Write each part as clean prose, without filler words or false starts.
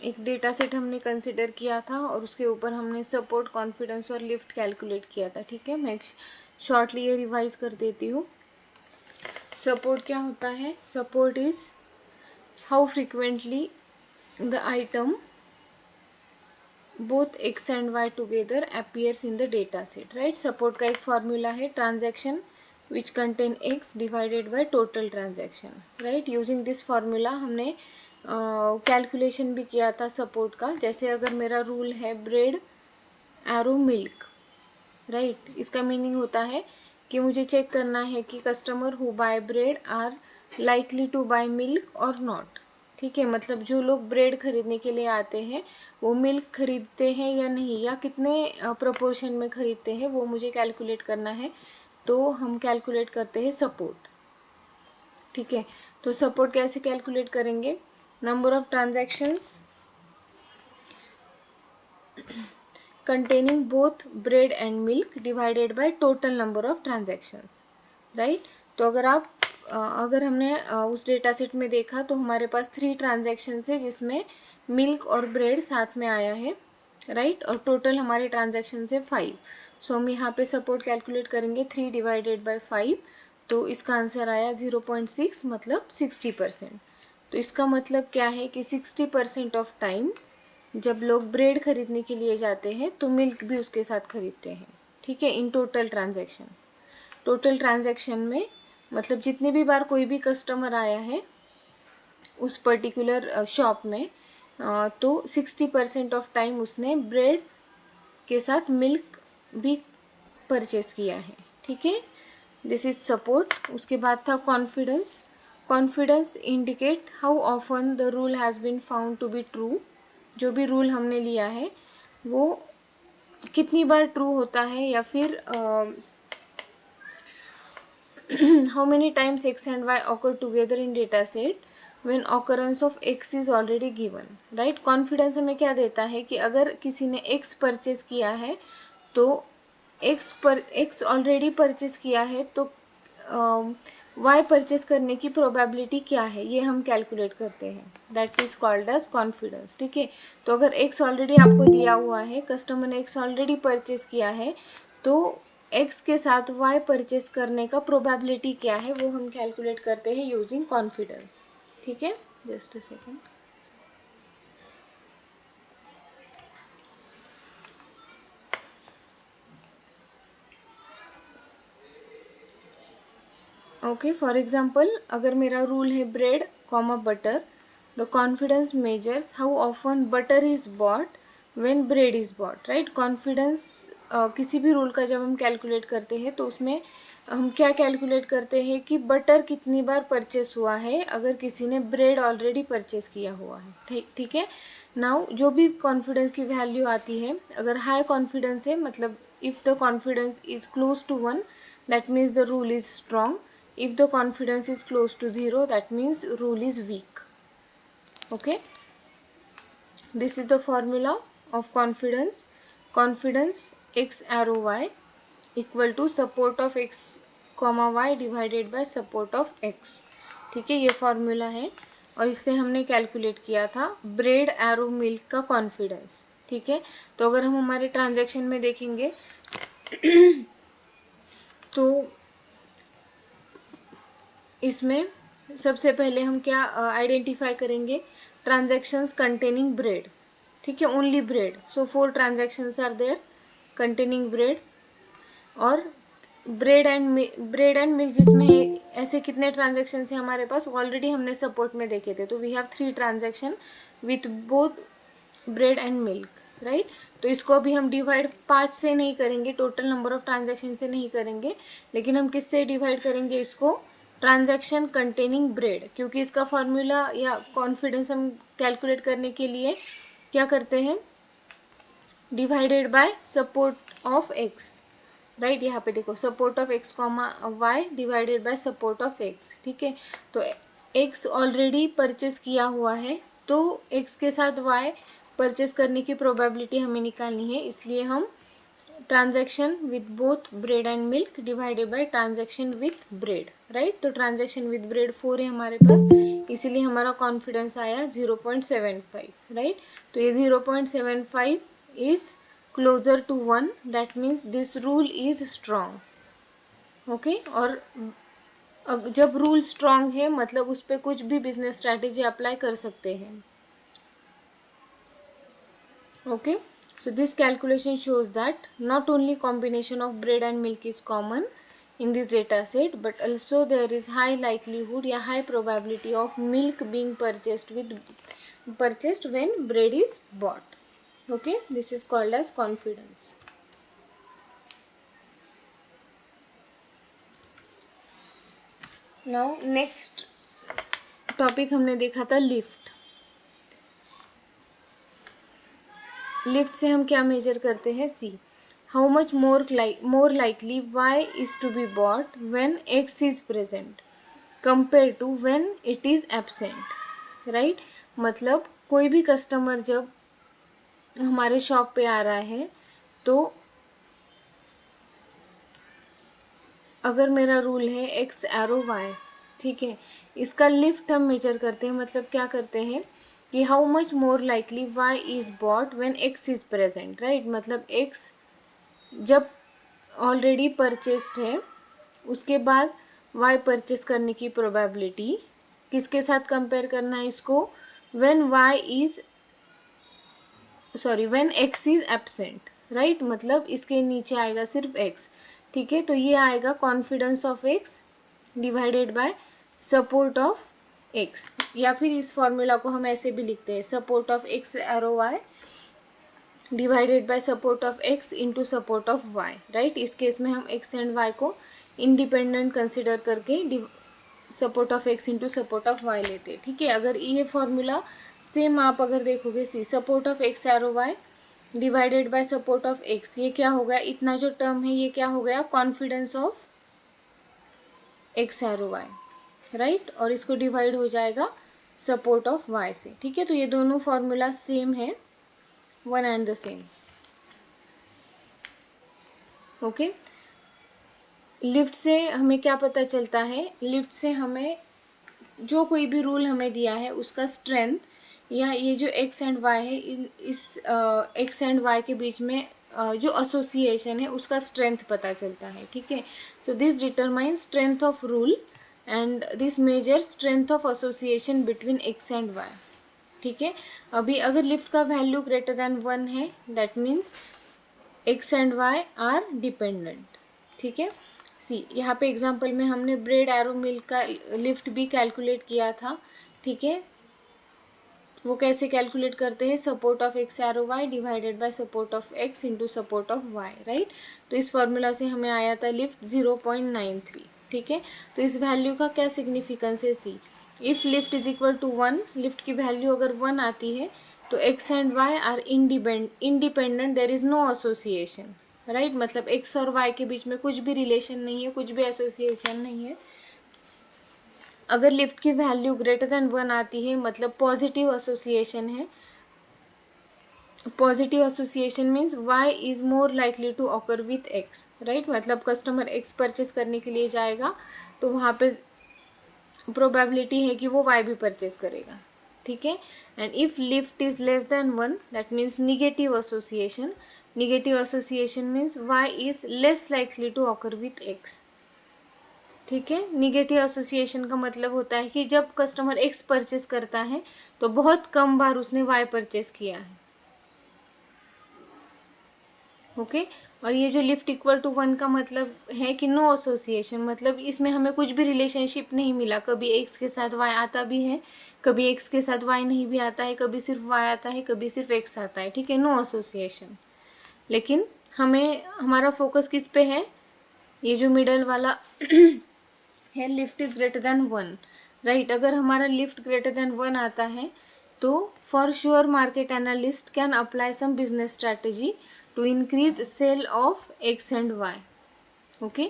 एक data set हमने consider किया था और उसके ऊपर हमने सपोर्ट, कॉन्फिडेंस और लिफ्ट कैलकुलेट किया था। ठीक है, मैं शॉर्टली ये रिवाइज कर देती हूँ। सपोर्ट क्या होता है? Support is how frequently the item both X and Y together appears in the data set, right. Support का एक फॉर्मूला है transaction which contain X divided by total transaction, right. Using this formula हमने calculation भी किया था support का। जैसे अगर मेरा रूल है ब्रेड एरो मिल्क, राइट, इसका मीनिंग होता है कि मुझे चेक करना है कि customer who buy bread are likely to buy milk और नॉट। ठीक है, मतलब जो लोग ब्रेड खरीदने के लिए आते हैं वो मिल्क खरीदते हैं या नहीं, या कितने प्रोपोर्शन में खरीदते हैं, वो मुझे कैलकुलेट करना है। तो हम कैलकुलेट करते हैं सपोर्ट। ठीक है, तो सपोर्ट कैसे कैलकुलेट करेंगे? Number of transactions containing both bread and milk divided by total number of transactions, right। तो अगर हमने उस डेटा सेट में देखा तो हमारे पास 3 ट्रांजैक्शंस है जिसमें मिल्क और ब्रेड साथ में आया है, राइट। और टोटल हमारे ट्रांजैक्शंस है 5। सो हम यहाँ पे सपोर्ट कैलकुलेट करेंगे 3 डिवाइडेड बाय 5, तो इसका आंसर आया 0.6, मतलब 60%। तो इसका मतलब क्या है कि 60% ऑफ टाइम जब लोग ब्रेड खरीदने के लिए जाते हैं तो मिल्क भी उसके साथ खरीदते हैं। ठीक है, इन टोटल ट्रांजैक्शन में मतलब जितने भी बार कोई भी कस्टमर आया है उस पर्टिकुलर शॉप में, तो 60% ऑफ टाइम उसने ब्रेड के साथ मिल्क भी परचेस किया है। ठीक है, दिस इज सपोर्ट। उसके बाद था confidence. Confidence indicate how often the rule has been found to be true. जो भी रूल हमने लिया है वो कितनी बार ट्रू होता है, या फिर how many times X and Y occur together in data set when occurrence of X is already given, right. Confidence हमें क्या देता है कि अगर किसी ने एक्स परचेज किया है तो एक्स ऑलरेडी परचेज किया है तो वाई परचेस करने की प्रोबेबिलिटी क्या है, ये हम कैलकुलेट करते हैं। That is called as confidence. ठीक है, तो अगर एक्स ऑलरेडी आपको दिया हुआ है, कस्टमर ने एक्स ऑलरेडी परचेस किया है, तो एक्स के साथ वाई परचेस करने का प्रोबेबिलिटी क्या है वो हम कैलकुलेट करते हैं यूजिंग कॉन्फिडेंस। ठीक है, just a second. Okay, for example अगर मेरा रूल है bread comma butter, the confidence measures how often butter is bought when bread is bought, right. Confidence किसी भी रूल का जब हम कैलकुलेट करते हैं तो उसमें हम क्या कैलकुलेट करते हैं कि बटर कितनी बार परचेस हुआ है अगर किसी ने ब्रेड ऑलरेडी परचेस किया हुआ है। ठीक है, नाउ जो भी कॉन्फिडेंस की वैल्यू आती है, अगर हाई कॉन्फिडेंस है मतलब if the confidence is close to 1 that means the rule is strong, if the confidence is close to 0 that means rule is weak. Okay, this is the formula of confidence. Confidence x arrow y equal to support of x comma y divided by support of x. ठीक है, ये formula है और इससे हमने calculate किया था bread arrow milk का कॉन्फिडेंस। ठीक है, तो अगर हम हमारे ट्रांजैक्शन में देखेंगे तो इसमें सबसे पहले हम क्या आइडेंटिफाई करेंगे? Transactions containing bread. ठीक है, only bread. So 4 transactions are there containing bread. और ब्रेड एंड मिल्क जिसमें ऐसे कितने ट्रांजैक्शंस हैं हमारे पास, ऑलरेडी हमने सपोर्ट में देखे थे। तो we have 3 transaction with both bread and milk, right. तो इसको अभी हम डिवाइड 5 से नहीं करेंगे, टोटल नंबर ऑफ ट्रांजैक्शन से नहीं करेंगे, लेकिन हम किससे डिवाइड करेंगे इसको? ट्रांजैक्शन कंटेनिंग ब्रेड, क्योंकि इसका फॉर्मूला या कॉन्फिडेंस हम कैलकुलेट करने के लिए क्या करते हैं? Divided by support of X, right. यहाँ पे देखो support of X comma Y divided by support of X. ठीक है, तो एक्स ऑलरेडी परचेस किया हुआ है तो एक्स के साथ वाई परचेस करने की प्रोबेबिलिटी हमें निकालनी है, इसलिए हम transaction with both bread and milk divided by transaction with bread, right. तो ट्रांजैक्शन विथ ब्रेड 4 है हमारे पास, इसीलिए हमारा कॉन्फिडेंस आया 0.75, राइट। तो ये 0.75 is closer to 1, that means this rule is strong, okay. और जब रूल स्ट्रॉन्ग है मतलब उस पर कुछ भी बिजनेस स्ट्रैटेजी अप्लाई कर सकते हैं, okay. So this calculation shows that not only combination of bread and milk is common in this data set, but also there is high likelihood या high probability of milk being purchased when bread is bought, okay. This is called as confidence. Now next topic हमने देखा था lift. Lift से हम क्या measure करते हैं, see how much more likely y is to be bought when x is present compare to when it is absent, right. मतलब कोई भी कस्टमर जब हमारे शॉप पे आ रहा है तो अगर मेरा रूल है x एरो y, ठीक है, इसका लिफ्ट हम मेजर करते हैं। मतलब क्या करते हैं कि how much more likely y is bought when x is present, right. मतलब x जब ऑलरेडी परचेस्ड है उसके बाद y परचेस करने की प्रोबेबिलिटी किसके साथ कंपेयर करना है इसको, when x is absent, right. मतलब इसके नीचे आएगा सिर्फ x, ठीक है। तो ये आएगा confidence of x divided by support of x, या फिर इस फॉर्मूला को हम ऐसे भी लिखते हैं, support of x arrow y divided by support of x into support of y, right. इस केस में हम x एंड y को इंडिपेंडेंट कंसिडर करके support of x into support of y लेते हैं, ठीक है। अगर ये फॉर्मूला सेम आप अगर देखोगे, see support of x arrow y divided by support of x, ये क्या हो गया, इतना जो टर्म है ये क्या हो गया, confidence of x arrow y, right. और इसको डिवाइड हो जाएगा सपोर्ट ऑफ y से, ठीक है। तो ये दोनों फॉर्मूला सेम है, one and the same, okay. Lift से हमें क्या पता चलता है, लिफ्ट से हमें जो कोई भी रूल हमें दिया है उसका स्ट्रेंथ या ये जो x एंड y है इस x एंड y के बीच में जो एसोसिएशन है उसका स्ट्रेंथ पता चलता है, ठीक है। So this determine strength of rule and this measure strength of association between x and y, ठीक है। अभी अगर लिफ्ट का वैल्यू ग्रेटर देन 1 है that means x and y are dependent, ठीक है। सी यहाँ पे एग्जांपल में हमने ब्रेड एरो मिल्क का लिफ्ट भी कैलकुलेट किया था, ठीक है। वो कैसे कैलकुलेट करते हैं, support of x arrow y divided by support of x into support of y, right. तो इस फॉर्मूला से हमें आया था लिफ्ट 0.93, ठीक है। तो इस वैल्यू का क्या सिग्निफिकेंस है, see if lift is equal to 1, lift की वैल्यू अगर 1 आती है तो x and y are independent, there is no association, right. मतलब x और y के बीच में कुछ भी रिलेशन नहीं है, कुछ भी एसोसिएशन नहीं है। अगर लिफ्ट की वैल्यू ग्रेटर देन 1 आती है मतलब पॉजिटिव एसोसिएशन है। Positive association means y is more likely to occur with x, right. मतलब कस्टमर x परचेस करने के लिए जाएगा तो वहाँ पे प्रोबेबिलिटी है कि वो y भी परचेस करेगा, ठीक है। And if lift is less than 1 that means negative association. Negative association means y is less likely to occur with x, ठीक है। निगेटिव एसोसिएशन का मतलब होता है कि जब कस्टमर x परचेस करता है तो बहुत कम बार उसने y परचेस किया है, ओके। और ये जो लिफ्ट इक्वल टू 1 का मतलब है कि नो एसोसिएशन, मतलब इसमें हमें कुछ भी रिलेशनशिप नहीं मिला। कभी x के साथ y आता भी है, कभी x के साथ y नहीं भी आता है, कभी सिर्फ y आता है, कभी सिर्फ x आता है, ठीक है, नो एसोसिएशन। लेकिन हमें हमारा फोकस किस पे है, ये जो मिडल वाला है lift is greater than 1, right. अगर हमारा लिफ्ट ग्रेटर देन 1 आता है तो for sure market analyst can apply some business strategy to increase sale of x and y, okay.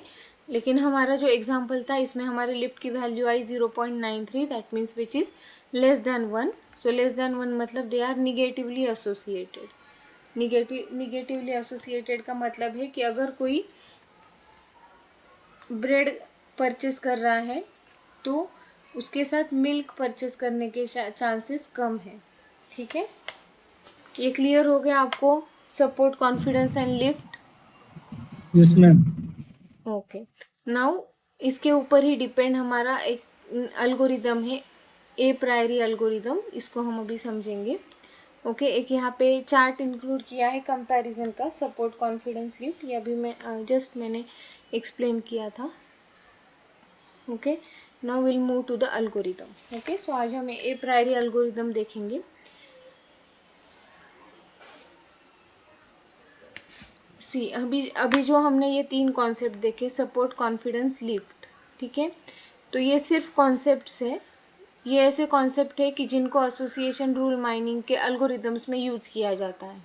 लेकिन हमारा जो एग्जांपल था इसमें हमारे लिफ्ट की वैल्यू आई 0.93, that means which is less than 1। So less than 1 मतलब they are negatively associated, negatively associated का मतलब है कि अगर कोई ब्रेड परचेस कर रहा है तो उसके साथ मिल्क परचेस करने के चांसेस कम है। ठीक है, ये क्लियर हो गया आपको? Support, confidence and lift. Yes ma'am. Okay, now इसके ऊपर ही डिपेंड हमारा एक अल्गोरिदम है, ए प्रायरी अल्गोरिदम, इसको हम अभी समझेंगे। ओके, एक यहाँ पे चार्ट इंक्लूड किया है कंपैरिजन का, सपोर्ट, कॉन्फिडेंस, लिफ्ट, ये अभी मैं मैंने एक्सप्लेन किया था। Okay, now will move to the algorithm. Okay, so आज हम ए प्रायरी अल्गोरिदम देखेंगे। सी, अभी अभी जो हमने ये 3 कॉन्सेप्ट देखे, सपोर्ट, कॉन्फिडेंस, लिफ्ट, ठीक है, तो ये सिर्फ कॉन्सेप्ट्स है। ये ऐसे कॉन्सेप्ट है कि जिनको एसोसिएशन रूल माइनिंग के अल्गोरिदम्स में यूज़ किया जाता है।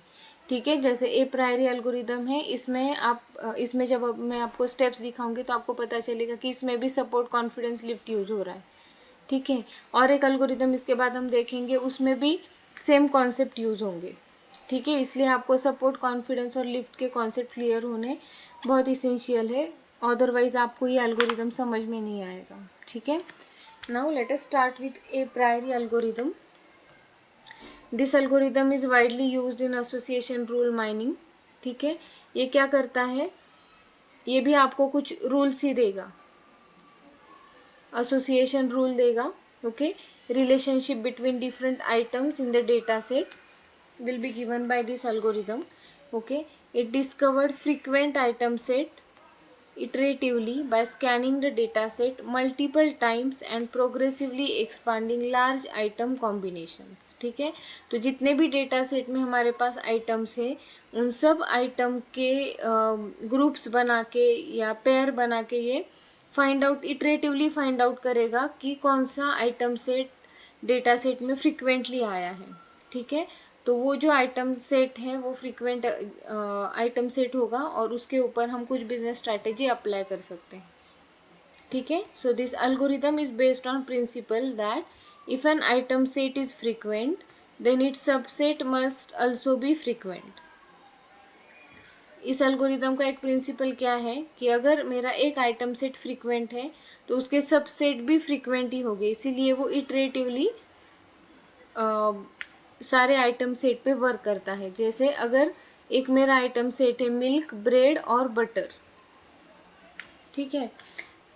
ठीक है, जैसे ए प्रायरी अल्गोरिदम है, इसमें जब मैं आपको स्टेप्स दिखाऊंगी तो आपको पता चलेगा कि इसमें भी सपोर्ट, कॉन्फिडेंस, लिफ्ट यूज़ हो रहा है। ठीक है, और एक अल्गोरिदम इसके बाद हम देखेंगे, उसमें भी सेम कॉन्सेप्ट यूज़ होंगे। ठीक है, इसलिए आपको सपोर्ट, कॉन्फिडेंस और लिफ्ट के कॉन्सेप्ट क्लियर होने बहुत इसेंशियल है, अदरवाइज आपको ये एल्गोरिदम समझ में नहीं आएगा। ठीक है, now let us start with A priori algorithm. This algorithm is widely used in association rule mining. ठीक है, ये क्या करता है, ये भी आपको कुछ रूल्स ही देगा, एसोसिएशन रूल देगा। Okay, relationship between different items in the data set will be given by this algorithm. Okay, it discovered frequent item set iteratively by scanning the data set multiple times and progressively expanding large item combinations. ठीक है, तो जितने भी data set में हमारे पास items है, उन सब आइटम के ग्रुप्स बना के या पेयर बना के ये इटरेटिवली फाइंड आउट करेगा कि कौन सा आइटम सेट डेटा सेट में फ्रिक्वेंटली आया है। ठीक है, तो वो जो आइटम सेट है वो फ्रीक्वेंट आइटम सेट होगा और उसके ऊपर हम कुछ बिजनेस स्ट्रैटेजी अप्लाई कर सकते हैं। ठीक है, so this algorithm is based on principle that if an item set is frequent then its subset must also be frequent. इस एल्गोरिदम का एक प्रिंसिपल क्या है कि अगर मेरा एक आइटम सेट फ्रीक्वेंट है तो उसके सबसेट भी फ्रीक्वेंट ही होंगे, इसीलिए वो इटरेटिवली सारे आइटम सेट पे वर्क करता है। जैसे अगर एक मेरा आइटम सेट है मिल्क, ब्रेड और बटर, ठीक है,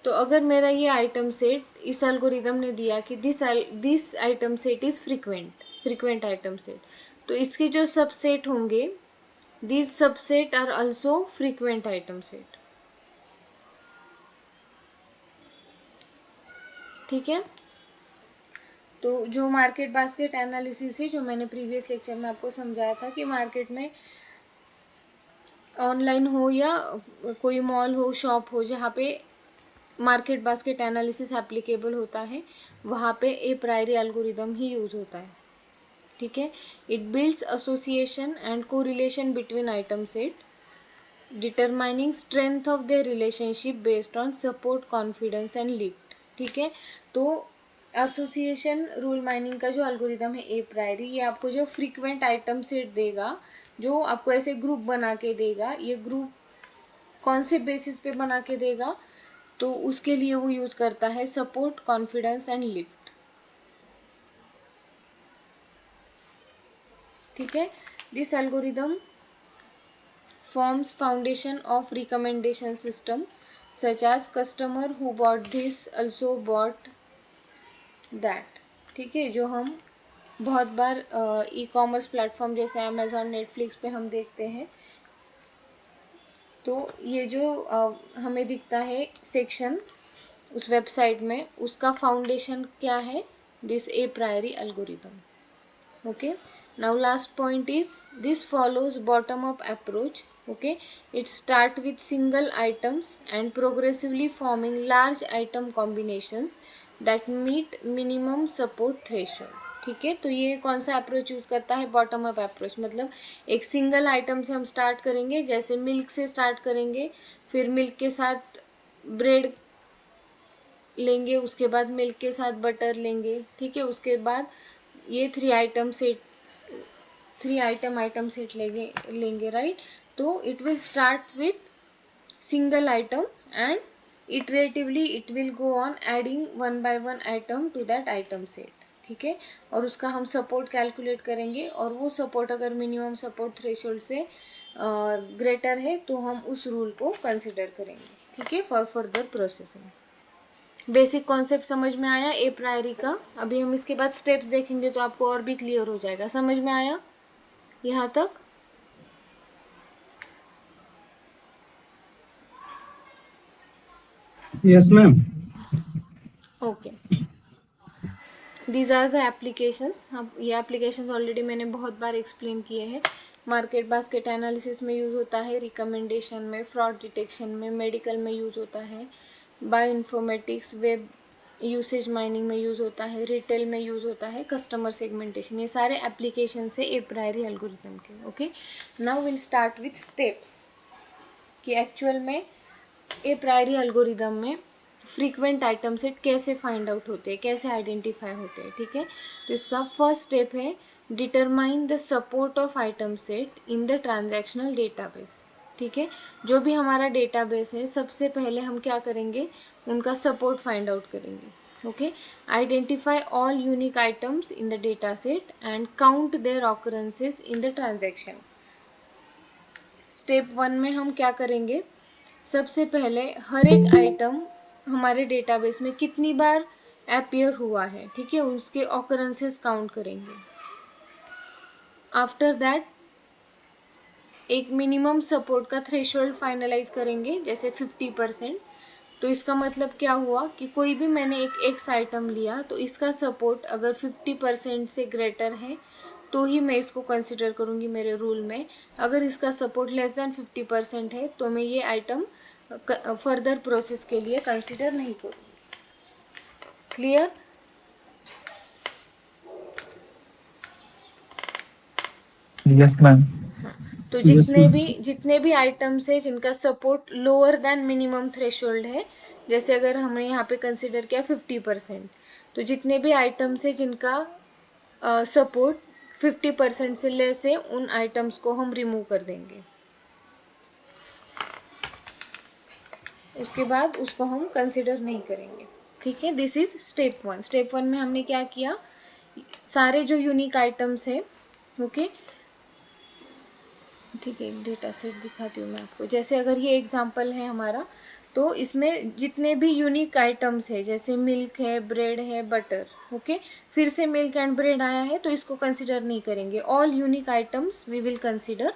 तो अगर मेरा ये आइटम सेट, इस एल्गोरिदम ने दिया कि this item set is frequent item set, तो इसके जो सबसेट होंगे, this subset are also frequent item set. ठीक है, तो जो मार्केट बास्केट एनालिसिस है, जो मैंने प्रीवियस लेक्चर में आपको समझाया था कि मार्केट में ऑनलाइन हो या कोई मॉल हो, शॉप हो, जहाँ पे मार्केट बास्केट एनालिसिस एप्लीकेबल होता है, वहाँ पे ए प्रायरी एल्गोरिदम ही यूज़ होता है। ठीक है, it builds association and correlation between item set, determining strength of their relationship based on support, confidence and lift. ठीक है, तो एसोसिएशन रूल माइनिंग का जो एल्गोरिदम है ए प्रायरी, ये आपको जो फ्रीक्वेंट आइटम सेट देगा, जो आपको ऐसे ग्रुप बना के देगा, ये ग्रुप कौन से बेसिस पे बना के देगा, तो उसके लिए वो यूज़ करता है सपोर्ट, कॉन्फिडेंस एंड लिफ्ट। ठीक है, this algorithm forms foundation of recommendation system such as customer who bought this also bought that। ठीक है, जो हम बहुत बार ई कॉमर्स प्लेटफॉर्म जैसे अमेज़ॉन, नेटफ्लिक्स पे हम देखते हैं, तो ये जो हमें दिखता है सेक्शन उस वेबसाइट में, उसका फाउंडेशन क्या है, this A priori algorithm. okay, now last point is this follows bottom up approach। okay, it start with single items and progressively forming large item combinations that meet minimum support threshold। ठीक है, तो ये कौन सा approach use करता है, bottom up approach, मतलब एक सिंगल आइटम से हम स्टार्ट करेंगे, जैसे मिल्क से स्टार्ट करेंगे, फिर मिल्क के साथ ब्रेड लेंगे, उसके बाद मिल्क के साथ बटर लेंगे। ठीक है, उसके बाद ये 3 आइटम सेट लेंगे राइट. तो it will start with single item and iteratively it will go on adding one by one item to that item set. ठीक है. और उसका हम सपोर्ट कैलकुलेट करेंगे और वो सपोर्ट अगर मिनिमम सपोर्ट थ्रेशोल्ड से ग्रेटर है तो हम उस रूल को कंसिडर करेंगे. ठीक है, for further processing. Basic concept समझ में आया ए प्रायरी का. अभी हम इसके बाद स्टेप्स देखेंगे तो आपको और भी क्लियर हो जाएगा. समझ में आया यहाँ तक? Yes, ma'am. Okay. These are the applications. हम ये एप्लीकेशंस ऑलरेडी मैंने बहुत बार एक्सप्लेन किए हैं. मार्केट बास्केट एनालिसिस में यूज़ होता है, रिकमेंडेशन में, फ्रॉड डिटेक्शन में, मेडिकल में यूज़ होता है, bio informatics, web usage mining में यूज़ होता है, रिटेल में यूज़ होता है, कस्टमर सेगमेंटेशन. ये सारे एप्लीकेशन है ए प्रायरी एल्गोरिथम के. Okay, now will start with steps कि एक्चुअल में ए प्रायरी एल्गोरिदम में फ्रीक्वेंट आइटम सेट कैसे फाइंड आउट होते हैं, कैसे आइडेंटिफाई होते हैं. ठीक है, तो इसका फर्स्ट स्टेप है determine the support of item set in the transactional database. ठीक है, जो भी हमारा डेटाबेस है सबसे पहले हम क्या करेंगे, उनका सपोर्ट फाइंड आउट करेंगे. Okay, identify all unique items in the data set and count their occurrences in the transaction. Step 1 में हम क्या करेंगे, सबसे पहले हर एक आइटम हमारे डेटाबेस में कितनी बार अपीयर हुआ है, ठीक है, उसके ऑकरेंसेस काउंट करेंगे. आफ्टर दैट एक मिनिमम सपोर्ट का थ्रेशोल्ड फाइनलाइज करेंगे, जैसे 50%. तो इसका मतलब क्या हुआ कि कोई भी मैंने एक एक्स आइटम लिया तो इसका सपोर्ट अगर 50% से ग्रेटर है तो ही मैं इसको कंसिडर करूँगी मेरे रूल में. अगर इसका सपोर्ट लेस देन 50% है तो मैं ये आइटम फर्दर प्रोसेस के लिए कंसिडर नहीं करूँगी. क्लियर? Yes ma'am. तो Yes, ma'am. जितने भी आइटम्स है जिनका support lower than minimum threshold है, जैसे अगर हमने यहाँ पे कंसिडर किया 50%, तो जितने भी आइटम्स है जिनका सपोर्ट 50% से लेस है उन आइटम्स को हम रिमूव कर देंगे. उसके बाद उसको हम कंसिडर नहीं करेंगे. ठीक है, दिस इज स्टेप 1. स्टेप 1 में हमने क्या किया, सारे जो यूनिक आइटम्स है, ओके, ठीक है, एक डेटा सेट दिखाती हूँ मैं आपको. जैसे अगर ये एग्जांपल है हमारा, तो इसमें जितने भी यूनिक आइटम्स है, जैसे मिल्क है, ब्रेड है, बटर, ओके, फिर से मिल्क एंड ब्रेड आया है तो इसको कंसिडर नहीं करेंगे. All unique items we will consider.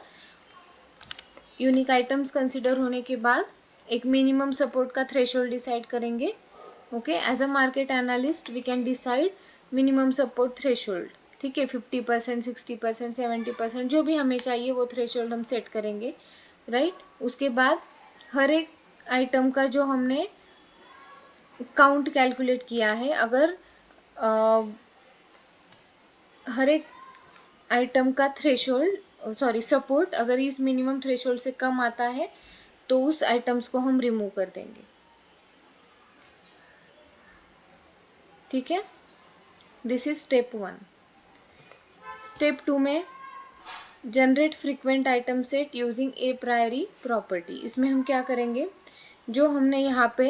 Unique items consider होने के बाद एक मिनिमम सपोर्ट का थ्रेशोल्ड डिसाइड करेंगे. Okay, as a market analyst we can decide minimum support threshold. ठीक है, 50%, 60%, 70%, जो भी हमें चाहिए वो थ्रेशोल्ड हम सेट करेंगे. राइट, उसके बाद हर एक आइटम का जो हमने काउंट कैलकुलेट किया है, अगर हर एक आइटम का थ्रेशोल्ड सपोर्ट अगर इस मिनिमम थ्रेशोल्ड से कम आता है तो उस आइटम्स को हम रिमूव कर देंगे. ठीक है, दिस इज स्टेप 1. स्टेप 2 में generate frequent item set using ए प्रायरी प्रॉपर्टी. इसमें हम क्या करेंगे, जो हमने यहाँ पे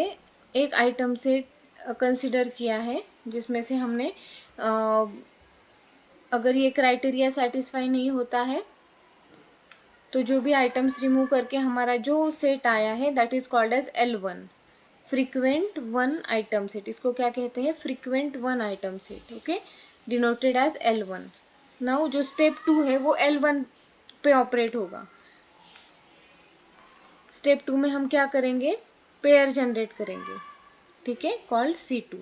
एक आइटम सेट कंसिडर किया है जिसमें से हमने अगर ये क्राइटेरिया सेटिस्फाई नहीं होता है तो जो भी आइटम्स रिमूव करके हमारा जो सेट आया है that is called as L1, frequent one item set. इसको क्या कहते हैं, frequent one item set. Okay, denoted as L1. Now जो स्टेप 2 है वो L1 पे ऑपरेट होगा. स्टेप 2 में हम क्या करेंगे, पेयर जनरेट करेंगे. ठीक है, कॉल्ड C2.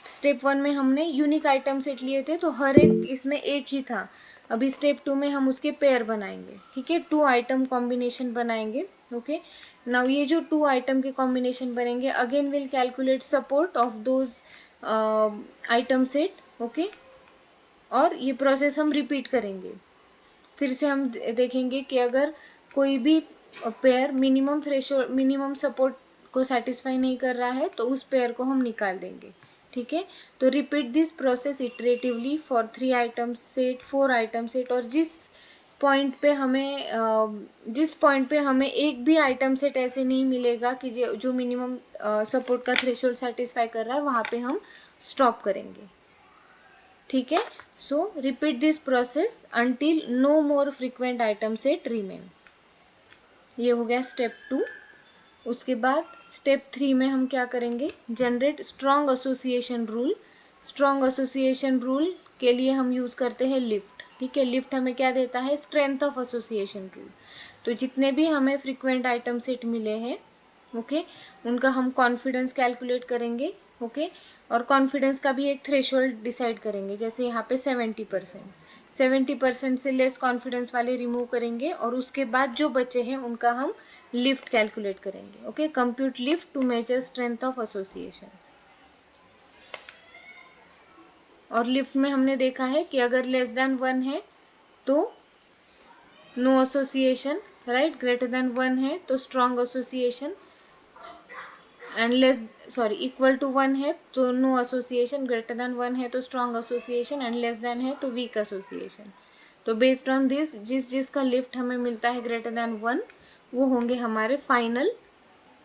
स्टेप 1 में हमने यूनिक आइटम सेट लिए थे तो हर एक इसमें एक ही था. अभी स्टेप 2 में हम उसके पेयर बनाएंगे. ठीक है, 2 आइटम कॉम्बिनेशन बनाएंगे. ओके, नाउ ये जो 2 आइटम के कॉम्बिनेशन बनेंगे, again will calculate support of those item set. Okay, और ये प्रोसेस हम रिपीट करेंगे. फिर से हम देखेंगे कि अगर कोई भी पेयर मिनिमम सपोर्ट को सेटिस्फाई नहीं कर रहा है तो उस पेयर को हम निकाल देंगे. ठीक है। तो repeat this process iteratively for 3 item set, 4 item set, और जिस पॉइंट पे हमें एक भी आइटम सेट ऐसे नहीं मिलेगा कि जो मिनिमम सपोर्ट का थ्रेशोल्ड सेटिस्फाई कर रहा है, वहाँ पे हम स्टॉप करेंगे। ठीक है। So repeat this process until no more frequent item set remain. ये हो गया स्टेप 2। उसके बाद स्टेप 3 में हम क्या करेंगे, generate strong association rule. Strong association rule के लिए हम यूज़ करते हैं लिफ्ट। ठीक है। लिफ्ट हमें क्या देता है, स्ट्रेंथ ऑफ एसोसिएशन रूल। तो जितने भी हमें फ्रीक्वेंट आइटम सेट मिले हैं, ओके, उनका हम कॉन्फिडेंस कैलकुलेट करेंगे। ओके। और कॉन्फिडेंस का भी एक थ्रेशोल्ड डिसाइड करेंगे। जैसे यहाँ पे 70% से लेस कॉन्फिडेंस वाले रिमूव करेंगे, और उसके बाद जो बचे हैं उनका हम लिफ्ट कैलकुलेट करेंगे। Okay. Compute lift to measure strength of association. और लिफ्ट में हमने देखा है कि अगर लेस देन 1 है तो no association, right. Greater than 1 है तो strong association, and equal to 1 है तो नो एसोसिएशन, ग्रेटर देन 1 है तो strong association, and less than है तो वीक एसोसिएशन। तो बेस्ड ऑन दिस, जिसका लिफ्ट हमें मिलता है ग्रेटर देन 1, वो होंगे हमारे final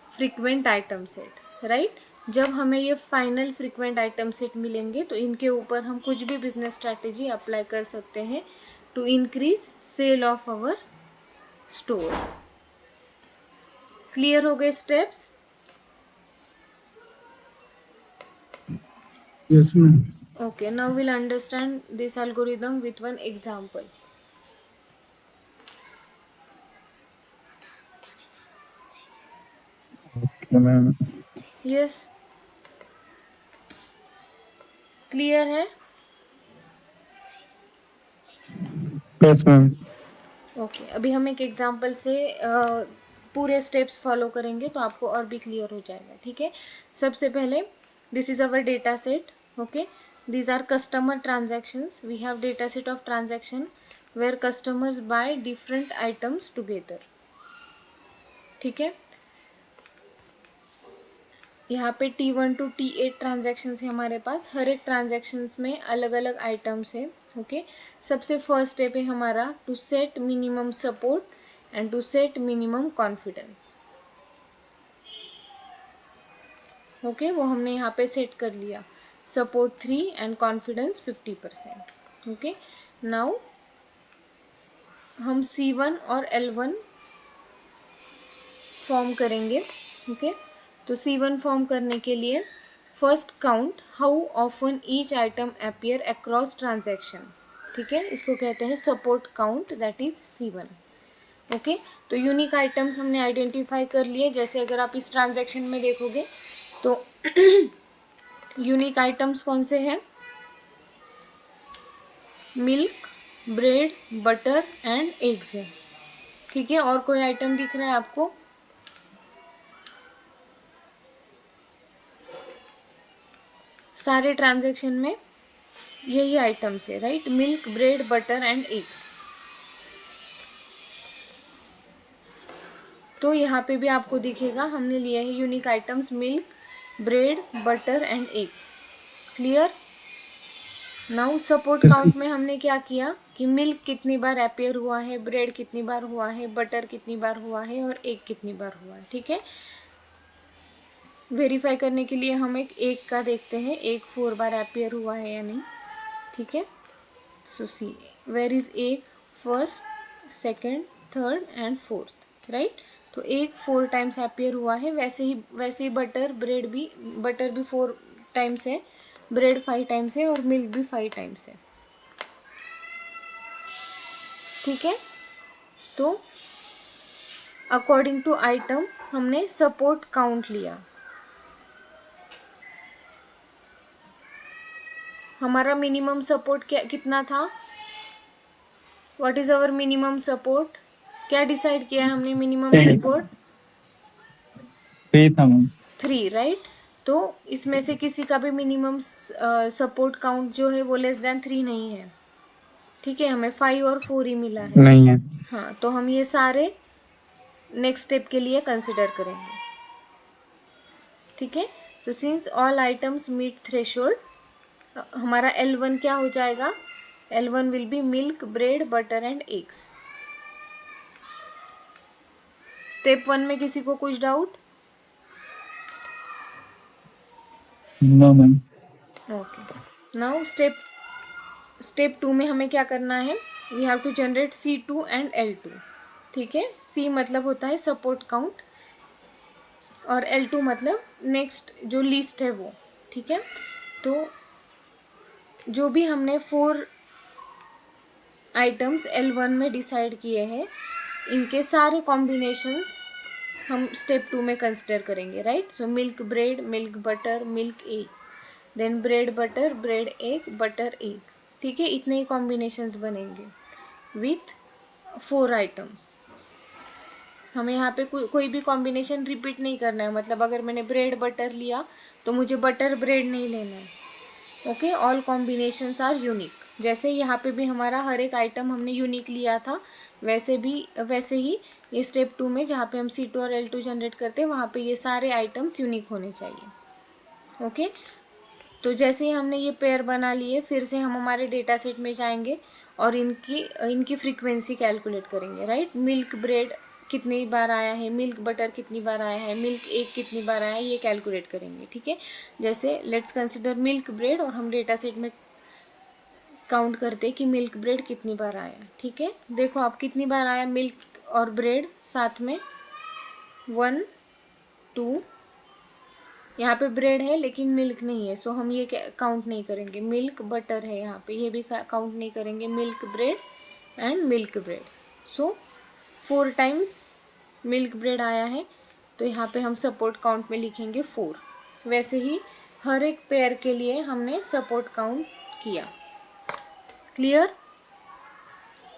frequent item set, right. जब हमें ये फाइनल फ्रीक्वेंट आइटम सेट मिलेंगे तो इनके ऊपर हम कुछ भी बिजनेस स्ट्रैटेजी अप्लाई कर सकते हैं to increase sale of our store. Clear हो गए steps? Yes, ma'am. Okay, now we'll understand this algorithm with one example. Okay, ma'am. Yes, clear है? Yes, ma'am. Okay, अभी हम एक एग्जाम्पल से पूरे स्टेप्स फॉलो करेंगे तो आपको और भी क्लियर हो जाएगा। ठीक है। सबसे पहले, this is our data set. Okay. These are customer transactions. We have data set of transaction where customers buy different items together. ठीक है। यहाँ पे T1 टू T8 ट्रांजैक्शंस है हमारे पास। हर एक ट्रांजैक्शंस में अलग अलग आइटम्स है। ओके। सबसे फर्स्ट स्टेप है हमारा to set minimum support and to set minimum confidence. Okay, वो हमने यहाँ पे सेट कर लिया। Support 3 and confidence 50%। Okay. Now हम C1 और L1 फॉर्म करेंगे। ओके। तो C1 फॉर्म करने के लिए first count how often each item appear across transaction. ठीक है। इसको कहते हैं support count, that is C1। Okay. तो यूनिक आइटम्स हमने आइडेंटिफाई कर लिए। जैसे अगर आप इस ट्रांजैक्शन में देखोगे तो यूनिक आइटम्स कौन से हैं, milk, bread, butter and eggs है। ठीक है। और कोई आइटम दिख रहा है आपको? सारे ट्रांजैक्शन में यही आइटम्स है, right. Milk, bread, butter and eggs. तो यहाँ पे भी आपको दिखेगा हमने लिए है unique items milk, bread, butter and eggs. Clear? Now support count में हमने क्या किया कि मिल्क कितनी बार अपीयर हुआ है, ब्रेड कितनी बार हुआ है, बटर कितनी बार हुआ है और एग कितनी बार हुआ है। ठीक है। वेरीफाई करने के लिए हम एक एग का देखते हैं, एग 4 बार अपीयर हुआ है या नहीं। ठीक है। So see where is egg, first, second, third and fourth, right. तो एग 4 टाइम्स अपीयर हुआ है। वैसे ही बटर भी 4 टाइम्स है, ब्रेड 5 टाइम्स है और मिल्क भी 5 टाइम्स है। ठीक है। तो अकॉर्डिंग टू आइटम हमने सपोर्ट काउंट लिया। हमारा मिनिमम सपोर्ट कितना था? What is our minimum support? क्या डिसाइड किया है हमने मिनिमम 3 सपोर्ट? 3 था मैम। 3, राइट। तो इसमें से किसी का भी मिनिमम सपोर्ट काउंट जो है वो लेस देन 3 नहीं है। ठीक है। हमें 5 और 4 ही मिला है। नहीं है। हाँ, तो हम ये सारे नेक्स्ट स्टेप के लिए कंसिडर करेंगे। ठीक है। So since all items meet threshold, हमारा L1 क्या हो जाएगा? L1 will be milk, bread, butter and eggs. Step 1 में किसी को कुछ doubt? No, ma'am. Okay, now step 2 में हमें क्या करना है? We have to generate C2 and L2। ठीक है, C मतलब होता है सपोर्ट काउंट और L2 मतलब नेक्स्ट जो लिस्ट है वो। ठीक है, तो जो भी हमने 4 आइटम्स L1 में डिसाइड किए हैं, इनके सारे कॉम्बिनेशंस हम स्टेप 2 में कंसिडर करेंगे, right? So milk bread, milk butter, milk egg, then bread butter, bread egg, butter egg. ठीक है, इतने ही कॉम्बिनेशंस बनेंगे विथ 4 आइटम्स। हमें यहाँ पे कोई भी कॉम्बिनेशन रिपीट नहीं करना है। मतलब अगर मैंने ब्रेड बटर लिया तो मुझे बटर ब्रेड नहीं लेना है। Okay, all combinations are unique. जैसे यहाँ पे भी हमारा हर एक आइटम हमने यूनिक लिया था, वैसे ही ये स्टेप 2 में जहाँ पे हम C2 और L2 जनरेट करते हैं, वहाँ पे ये सारे आइटम्स यूनिक होने चाहिए। ओके, तो जैसे ही हमने ये पेयर बना लिए, फिर से हम हमारे डेटा सेट में जाएंगे और इनकी फ्रीक्वेंसी कैलकुलेट करेंगे, राइट? मिल्क ब्रेड कितनी बार आया है, मिल्क बटर कितनी बार आया है, मिल्क एग कितनी बार आया है, ये कैलकुलेट करेंगे। ठीक है, जैसे लेट्स कंसिडर मिल्क ब्रेड और हम डेटा सेट में काउंट करते कि मिल्क ब्रेड कितनी बार आया। ठीक है, देखो आप कितनी बार आया मिल्क और ब्रेड साथ में, 1 2। यहाँ पे ब्रेड है लेकिन मिल्क नहीं है, सो हम ये काउंट नहीं करेंगे। मिल्क बटर है यहाँ पे, ये भी काउंट नहीं करेंगे। Milk bread and milk bread, so 4 times milk bread आया है, तो यहाँ पे हम सपोर्ट काउंट में लिखेंगे 4। वैसे ही हर एक पेयर के लिए हमने सपोर्ट काउंट किया। क्लियर?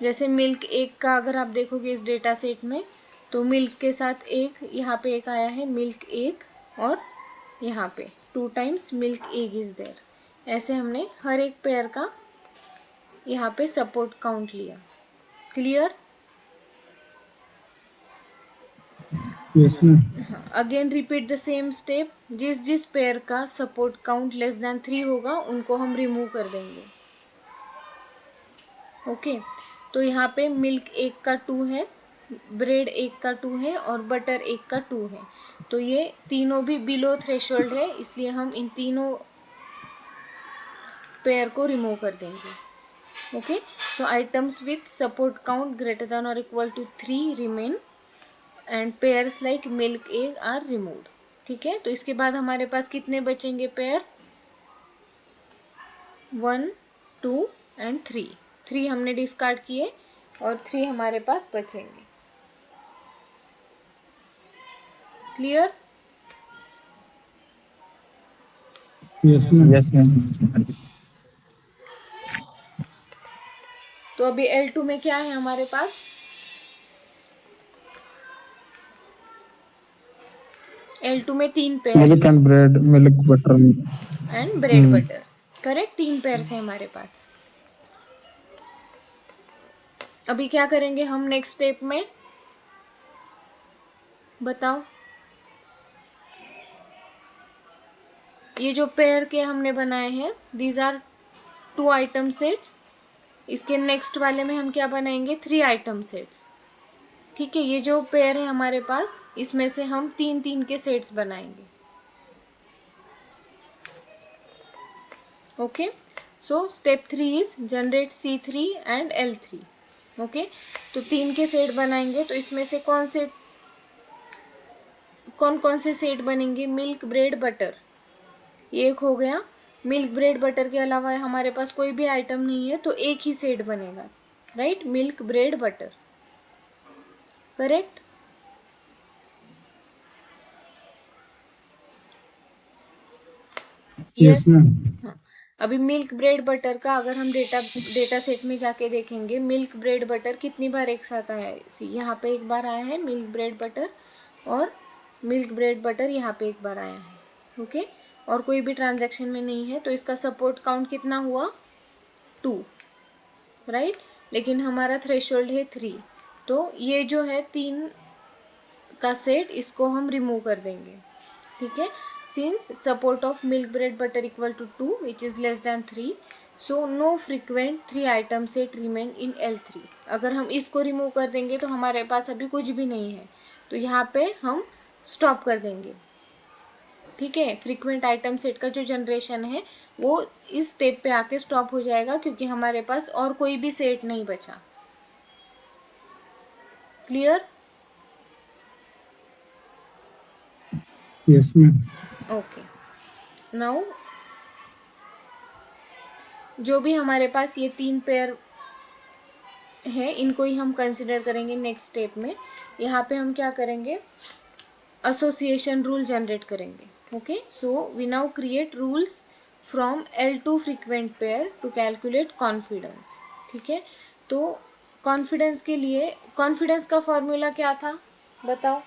जैसे मिल्क एग का अगर आप देखोगे इस डेटा सेट में, तो मिल्क के साथ एक, यहाँ पे एक आया है मिल्क एग, और यहाँ पे 2 times milk egg is there. ऐसे हमने हर एक पेयर का यहाँ पे सपोर्ट काउंट लिया। क्लियर? Yes, ma'am. हाँ, again repeat the same step. जिस पेयर का सपोर्ट काउंट लेस देन 3 होगा उनको हम रिमूव कर देंगे। ओके, तो यहाँ पे मिल्क एक का 2 है, ब्रेड एक का 2 है और बटर एक का 2 है, तो ये तीनों भी बिलो थ्रेशोल्ड है, इसलिए हम इन तीनों पेयर को रिमूव कर देंगे। Okay, so items with support count greater than or equal to 3 remain and pairs like milk egg are removed. ठीक है, तो इसके बाद हमारे पास कितने बचेंगे पेयर? 1 2 एंड 3। 3 हमने डिस्कार्ड किए और 3 हमारे पास बचेंगे। Clear? Yes, ma'am. Yes, ma'am. तो अभी L2 में क्या है हमारे पास? L2 में 3 pair Milk and bread, milk butter. And bread butter. Correct, 3 pairs है हमारे पास। अभी क्या करेंगे हम नेक्स्ट स्टेप में, बताओ? ये जो पेयर के हमने बनाए हैं, दीज आर 2 आइटम सेट्स। इसके नेक्स्ट वाले में हम क्या बनाएंगे? 3 आइटम सेट्स। ठीक है, ये जो पेयर है हमारे पास, इसमें से हम 3 के सेट्स बनाएंगे। Okay, so step 3 is generate C3 and L3। Okay, तो 3 के सेट बनाएंगे, तो इसमें से कौन कौन से सेट बनेंगे? मिल्क ब्रेड बटर, ये एक हो गया। मिल्क ब्रेड बटर के अलावा हमारे पास कोई भी आइटम नहीं है, तो एक ही सेट बनेगा, right? Milk bread butter. Correct? Yes, ma'am. हाँ, अभी मिल्क ब्रेड बटर का अगर हम डेटा सेट में जाके देखेंगे, मिल्क ब्रेड बटर कितनी बार एक साथ आया है? यहाँ पे एक बार आया है मिल्क ब्रेड बटर, और मिल्क ब्रेड बटर यहाँ पे एक बार आया है। ओके, और कोई भी ट्रांजैक्शन में नहीं है, तो इसका सपोर्ट काउंट कितना हुआ? 2, राइट? लेकिन हमारा थ्रेशोल्ड है 3, तो ये जो है 3 का सेट, इसको हम रिमूव कर देंगे। ठीक है, since support of milk bread butter equal to 2 which is less than 3, so no frequent 3 item set remain in L3. अगर हम इसको रिमूव कर देंगे तो हमारे पास अभी कुछ भी नहीं है, तो यहाँ पे हम स्टॉप कर देंगे. ठीक है, फ्रीक्वेंट आइटम सेट का जो जनरेशन है वो इस स्टेप पे आके स्टॉप हो जाएगा क्योंकि हमारे पास और कोई भी सेट नहीं बचा. Clear? Yes, ma'am. Okay. Now जो भी हमारे पास ये 3 पेयर है इनको ही हम कंसिडर करेंगे नेक्स्ट स्टेप में. यहाँ पे हम क्या करेंगे, एसोसिएशन रूल जनरेट करेंगे. Okay, so we now create rules from L2 frequent pair to calculate confidence. ठीक है, तो कॉन्फिडेंस के लिए कॉन्फिडेंस का फॉर्मूला क्या था बताओ.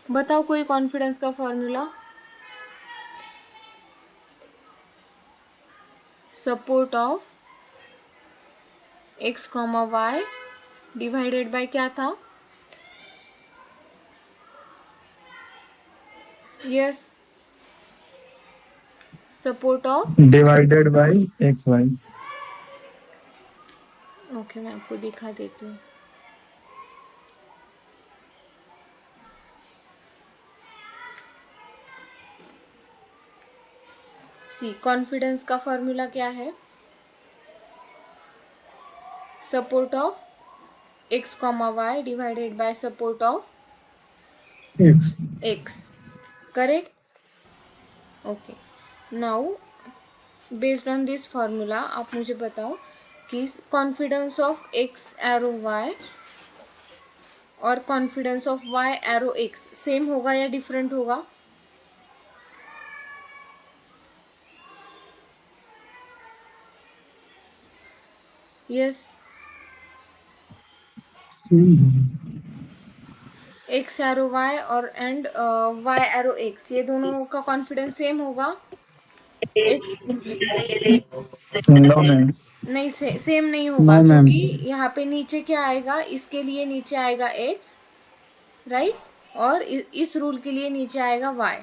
बताओ कोई कॉन्फिडेंस का formula. Support of x, y divided by क्या था. Yes, support of. Divided by x y. Okay, मैं आपको दिखा देती हूँ. सी, कॉन्फिडेंस का फॉर्मूला क्या है, support of x, y divided by support of X. x. Correct. Okay, now based on this formula आप मुझे बताओ कि confidence of x arrow y और confidence of y arrow x same होगा या डिफरेंट होगा. यस, x एरो y और and y arrow x ये दोनों का कॉन्फिडेंस सेम होगा. x no ma'am. नहीं, सेम नहीं होगा No, ma'am. क्योंकि यहाँ पे नीचे क्या आएगा, इसके लिए नीचे आएगा x, राइट, और इस रूल के लिए नीचे आएगा y.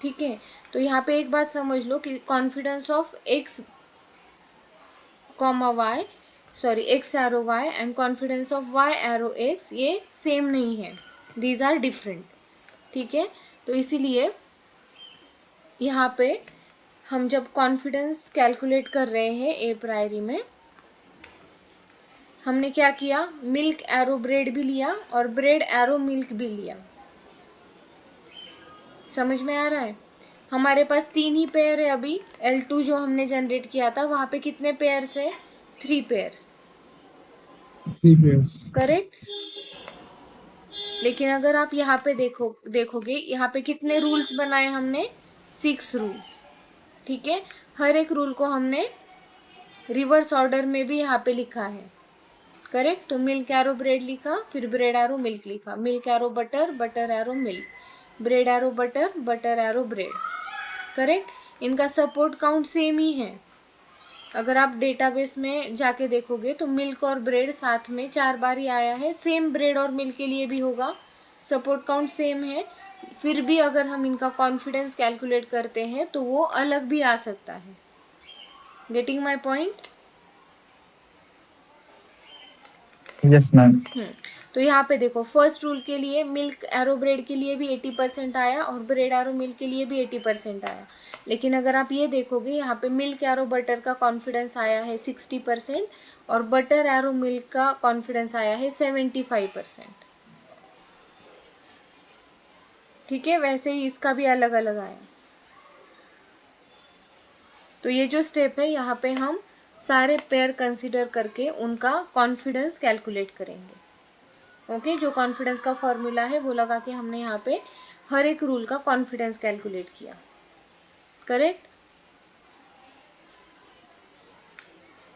ठीक है, तो यहाँ पे एक बात समझ लो कि confidence of x comma y, sorry x arrow y and confidence of y arrow x ये सेम नहीं है, दीज आर डिफरेंट. ठीक है, तो इसीलिए यहाँ पे हम जब कॉन्फिडेंस कैलकुलेट कर रहे हैं ए प्रायरी में, हमने क्या किया, मिल्क एरो ब्रेड भी लिया और ब्रेड एरो मिल्क भी लिया. समझ में आ रहा है. हमारे पास 3 ही पेयर है अभी. L2 जो हमने जनरेट किया था वहाँ पे कितने पेयर्स है, 3 पेयर्स. 3 pairs. करेक्ट. लेकिन अगर आप यहाँ पे देखोगे यहाँ पे कितने रूल्स बनाए हमने, 6 रूल्स. ठीक है, हर एक रूल को हमने रिवर्स ऑर्डर में भी यहाँ पे लिखा है. करेक्ट, तो मिल्क एरो ब्रेड लिखा, फिर ब्रेड एरो मिल्क लिखा, milk arrow butter, butter arrow milk, bread arrow butter, butter arrow bread. Correct, इनका सपोर्ट काउंट सेम ही है. अगर आप डेटाबेस में जाके देखोगे तो मिल्क और ब्रेड साथ में 4 बार ही आया है. सेम ब्रेड और मिल्क के लिए भी होगा, सपोर्ट काउंट सेम है. फिर भी अगर हम इनका कॉन्फिडेंस कैलकुलेट करते हैं तो वो अलग भी आ सकता है. Getting my point. Yes ma'am. तो यहाँ पे देखो, फर्स्ट रूल के लिए मिल्क एरो ब्रेड के लिए भी 80% आया और ब्रेड एरो मिल्क के लिए भी 80% आया. लेकिन अगर आप ये देखोगे यहाँ पे मिल्क एरो बटर का कॉन्फिडेंस आया है 60% और बटर एरो मिल्क का कॉन्फिडेंस आया है 75%. ठीक है, वैसे ही इसका भी अलग अलग आया. तो ये जो स्टेप है यहाँ पे हम सारे पेयर कंसिडर करके उनका कॉन्फिडेंस कैलकुलेट करेंगे. ओके, जो कॉन्फिडेंस का फॉर्मूला है वो लगा के हमने यहाँ पे हर एक रूल का कॉन्फिडेंस कैलकुलेट किया. करेक्ट,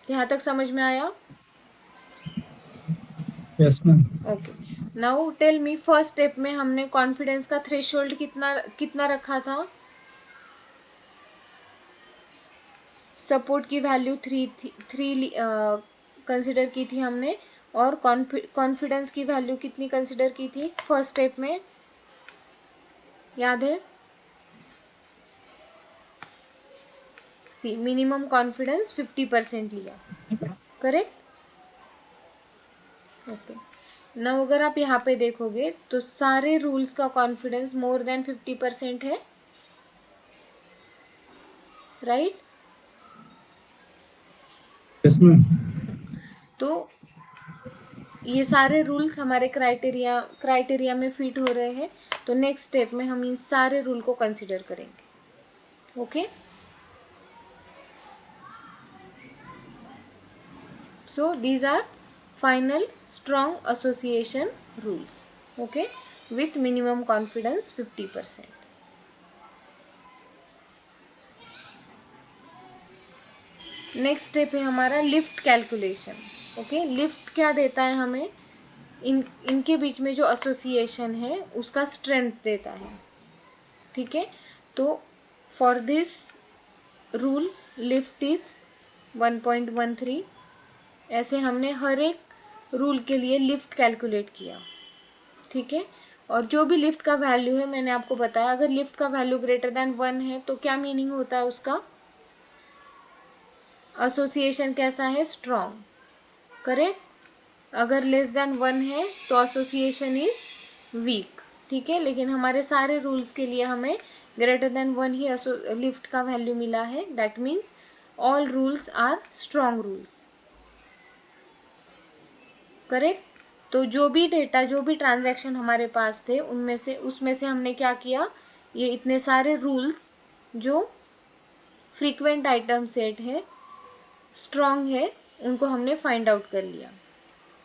यहाँ तक समझ में आया. Yes, ma'am. Okay, now tell me, first step में हमने कॉन्फिडेंस का थ्रेशोल्ड कितना कितना रखा था. सपोर्ट की वैल्यू थ्री कंसिडर की थी हमने, और कॉन्फिडेंस की वैल्यू कितनी कंसिडर की थी फर्स्ट स्टेप में, याद है? सी मिनिमम कॉन्फिडेंस 50% लिया, करेक्ट? ओके, नाउ अगर आप यहाँ पे देखोगे तो सारे रूल्स का कॉन्फिडेंस मोर देन 50% है, राइट? Yes, ma'am. तो ये सारे रूल्स हमारे क्राइटेरिया में फिट हो रहे हैं, तो नेक्स्ट स्टेप में हम इन सारे रूल को कंसिडर करेंगे। Okay, so these are final strong association rules, okay, with minimum confidence 50%। Next step है हमारा लिफ्ट कैलकुलेशन। ओके, लिफ्ट क्या देता है हमें? इनके बीच में जो एसोसिएशन है उसका स्ट्रेंथ देता है, ठीक है? तो for this rule lift is 1.13। ऐसे हमने हर एक रूल के लिए लिफ्ट कैलकुलेट किया, ठीक है? और जो भी लिफ्ट का वैल्यू है मैंने आपको बताया, अगर लिफ्ट का वैल्यू ग्रेटर देन 1 है तो क्या मीनिंग होता है उसका? एसोसिएशन कैसा है? Strong, correct? अगर लेस देन 1 है तो एसोसिएशन इज वीक, ठीक है? लेकिन हमारे सारे रूल्स के लिए हमें ग्रेटर देन 1 ही लिफ्ट का वैल्यू मिला है, that means all rules are strong rules, correct? तो जो भी डेटा, जो भी ट्रांजैक्शन हमारे पास थे उसमें से हमने क्या किया, ये इतने सारे रूल्स जो फ्रीक्वेंट आइटम सेट है, स्ट्रॉन्ग है, उनको हमने फाइंड आउट कर लिया,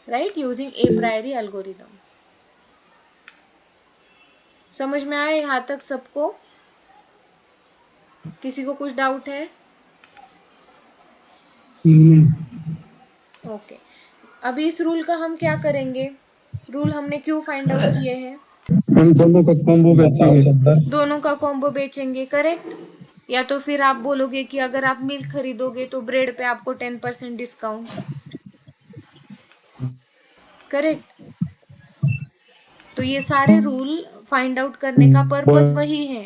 राइट, यूजिंग ए प्रायरी एल्गोरिदम। समझ में आया यहाँ तक सबको? किसी को कुछ डाउट है? ओके, अभी इस रूल का हम क्या करेंगे? रूल हमने क्यों फाइंड आउट किए हैं? हम दोनों का कॉम्बो बेचेंगे। दोनों का कॉम्बो बेचेंगे, करेक्ट? या तो फिर आप बोलोगे कि अगर आप मिल्क खरीदोगे तो ब्रेड पे आपको 10% डिस्काउंट, करेक्ट? तो ये सारे रूल फाइंड आउट करने का पर्पस वही है,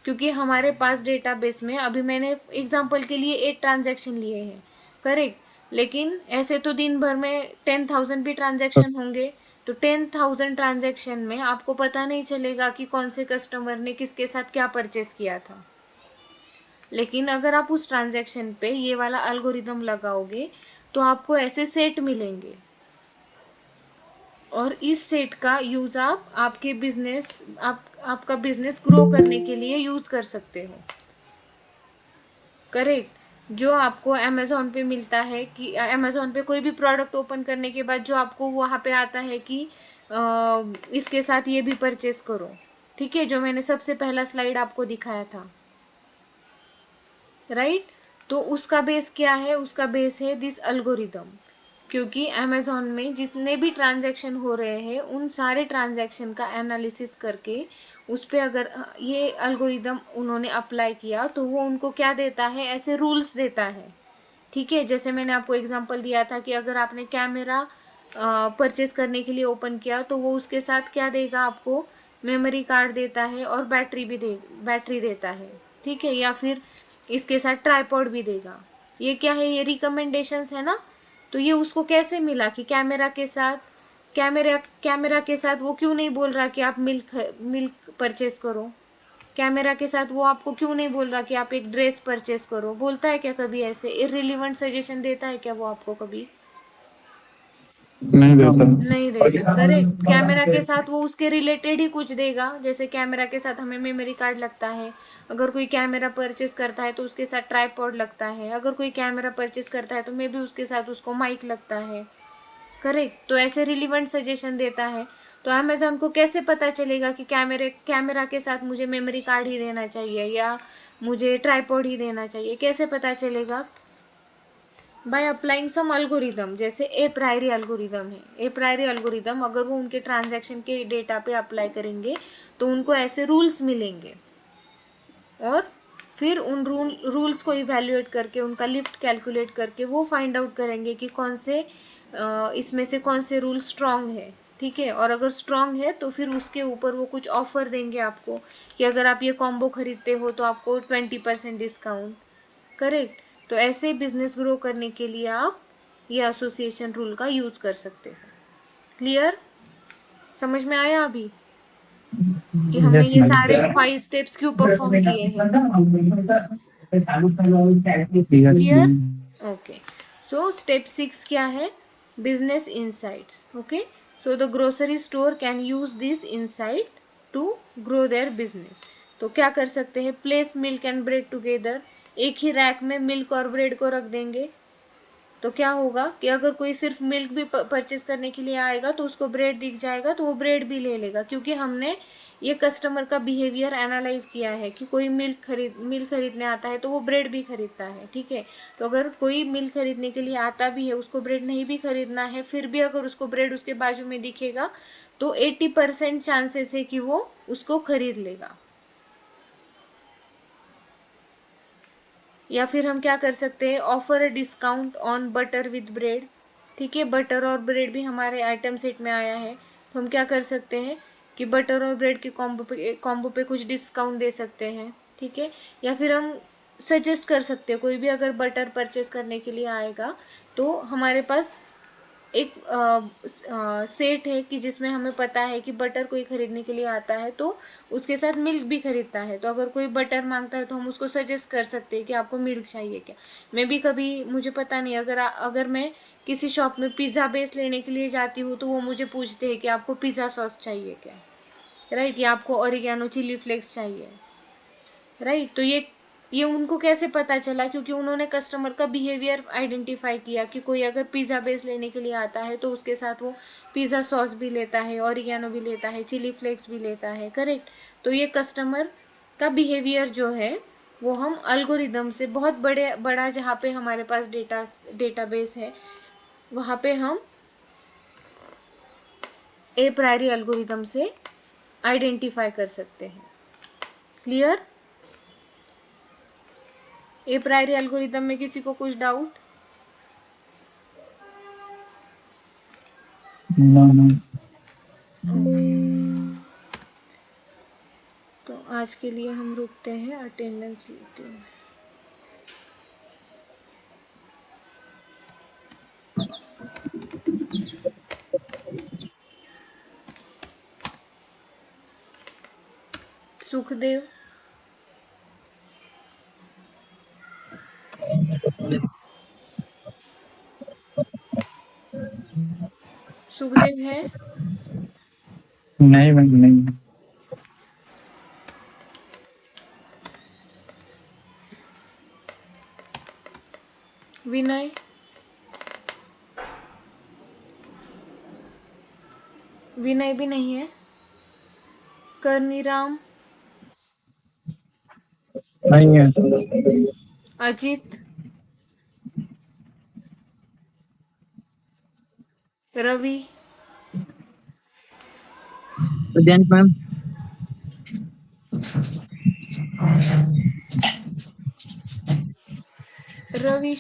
क्योंकि हमारे पास डेटाबेस में अभी मैंने एग्जांपल के लिए 8 ट्रांजैक्शन लिए हैं, करेक्ट? लेकिन ऐसे तो दिन भर में 10,000 भी ट्रांजैक्शन होंगे, तो 10,000 ट्रांजैक्शन में आपको पता नहीं चलेगा कि कौन से कस्टमर ने किसके साथ क्या परचेस किया था। लेकिन अगर आप उस ट्रांजैक्शन पे ये वाला एल्गोरिदम लगाओगे तो आपको ऐसे सेट मिलेंगे, और इस सेट का यूज आप आपका बिजनेस ग्रो करने के लिए यूज कर सकते हो, करेक्ट? जो आपको अमेज़ॉन पे मिलता है कि अमेज़ॉन पे कोई भी प्रोडक्ट ओपन करने के बाद जो आपको वहाँ पे आता है कि इसके साथ ये भी परचेस करो, ठीक है? जो मैंने सबसे पहला स्लाइड आपको दिखाया था, राइट? तो उसका बेस क्या है? उसका बेस है दिस एल्गोरिदम, क्योंकि अमेज़ॉन में जितने भी ट्रांजैक्शन हो रहे हैं उन सारे ट्रांजैक्शन का एनालिसिस करके उस पर अगर ये एल्गोरिदम उन्होंने अप्लाई किया तो वो उनको क्या देता है? ऐसे रूल्स देता है, ठीक है? जैसे मैंने आपको एग्जांपल दिया था कि अगर आपने कैमरा परचेस करने के लिए ओपन किया तो वो उसके साथ क्या देगा आपको? मेमोरी कार्ड देता है और बैटरी देता है, ठीक है? या फिर इसके साथ ट्राइपॉड भी देगा। ये क्या है? ये रिकमेंडेशंस है ना? तो ये उसको कैसे मिला कि कैमरा के साथ वो क्यों नहीं बोल रहा कि आप मिल्क परचेस करो? कैमरा के साथ वो आपको क्यों नहीं बोल रहा कि आप एक ड्रेस परचेस करो? बोलता है क्या कभी ऐसे? इररिलेवेंट सजेशन देता है क्या वो आपको कभी? नहीं देता। नहीं देता, करेक्ट? कैमरा के साथ वो उसके रिलेटेड ही कुछ देगा, जैसे कैमरा के साथ हमें मेमोरी कार्ड लगता है, अगर कोई कैमरा परचेस करता है तो उसके साथ ट्राइपॉड लगता है, अगर कोई कैमरा परचेस करता है तो मे बी उसके साथ उसको माइक लगता है, करेक्ट? तो ऐसे रिलेवेंट सजेशन देता है। तो अमेज़ॉन को कैसे पता चलेगा कि कैमरा के साथ मुझे मेमोरी कार्ड ही देना चाहिए या मुझे ट्राइपॉड ही देना चाहिए? कैसे पता चलेगा? बाय अप्लाइंग सम एल्गोरिदम, जैसे ए प्रायरी एल्गोरिदम है। ए प्रायरी एल्गोरिदम अगर वो उनके ट्रांजैक्शन के डेटा पे अप्लाई करेंगे तो उनको ऐसे रूल्स मिलेंगे, और फिर उन रूल्स को इवैल्यूएट करके उनका लिफ्ट कैलकुलेट करके वो फाइंड आउट करेंगे कि कौन से इसमें से कौन से रूल स्ट्रांग है, ठीक है। और अगर स्ट्रांग है तो फिर उसके ऊपर वो कुछ ऑफर देंगे आपको कि अगर आप ये कॉम्बो खरीदते हो तो आपको 20% डिस्काउंट, करेक्ट। तो ऐसे बिजनेस ग्रो करने के लिए आप ये एसोसिएशन रूल का यूज कर सकते हो। क्लियर? समझ में आया अभी कि हमने Yes, ये ma'am. सारे 5 स्टेप्स क्यों परफॉर्म किए हैं? Yes, clear? ma'am. Okay. So step 6 क्या है? Business insights. Okay, so the grocery store can use this insight to grow their business. तो क्या कर सकते हैं? Place milk and bread together. एक ही रैक में मिल्क और ब्रेड को रख देंगे तो क्या होगा कि अगर कोई सिर्फ मिल्क भी परचेस करने के लिए आएगा तो उसको ब्रेड दिख जाएगा तो वो ब्रेड भी ले लेगा, क्योंकि हमने ये कस्टमर का बिहेवियर एनालाइज किया है कि कोई मिल्क खरीदने आता है तो वो ब्रेड भी खरीदता है, ठीक है। तो अगर कोई मिल्क खरीदने के लिए आता भी है, उसको ब्रेड नहीं भी खरीदना है, फिर भी अगर उसको ब्रेड उसके बाजू में दिखेगा तो 80% चांसेस है कि वो उसको खरीद लेगा। या फिर हम क्या कर सकते हैं? Offer a discount on butter with bread, ठीक है। बटर और ब्रेड भी हमारे आइटम सेट में आया है, तो हम क्या कर सकते हैं कि बटर और ब्रेड के कॉम्बो पे कुछ डिस्काउंट दे सकते हैं, ठीक है। या फिर हम सजेस्ट कर सकते हैं, कोई भी अगर बटर परचेस करने के लिए आएगा तो हमारे पास एक सेट है कि जिसमें हमें पता है कि बटर कोई ख़रीदने के लिए आता है तो उसके साथ मिल्क भी ख़रीदता है, तो अगर कोई बटर मांगता है तो हम उसको सजेस्ट कर सकते हैं कि आपको मिल्क चाहिए क्या। मैं भी कभी, मुझे पता नहीं, अगर मैं किसी शॉप में पिज़्ज़ा बेस लेने के लिए जाती हूँ तो वो मुझे पूछते हैं कि आपको पिज़्ज़ा सॉस चाहिए क्या, राइट, या आपको ओरिगेनो चिली फ्लेक्स चाहिए, राइट। तो ये उनको कैसे पता चला? क्योंकि उन्होंने कस्टमर का बिहेवियर आइडेंटिफाई किया कि कोई अगर पिज़्ज़ा बेस लेने के लिए आता है तो उसके साथ वो पिज़्ज़ा सॉस भी लेता है, ओरिगेनो भी लेता है, चिली फ्लेक्स भी लेता है, करेक्ट। तो ये कस्टमर का बिहेवियर जो है वो हम अल्गोरिदम से बहुत बड़ा जहाँ पे हमारे पास डेटाबेस है वहाँ पे हम ए प्रायरी अल्गोरिदम से आइडेंटिफाई कर सकते हैं। क्लियर? ए प्रायरी एल्गोरिदम में किसी को कुछ डाउट? No, no. तो आज के लिए हम रुकते हैं, अटेंडेंस लेते हैं। सुखदेव, सुखदेव है? नहीं मैम, नहीं. विनय, विनय भी नहीं है। कर्नीराम, नहीं है. Ajit, Ravi, Present, ma'am. रवि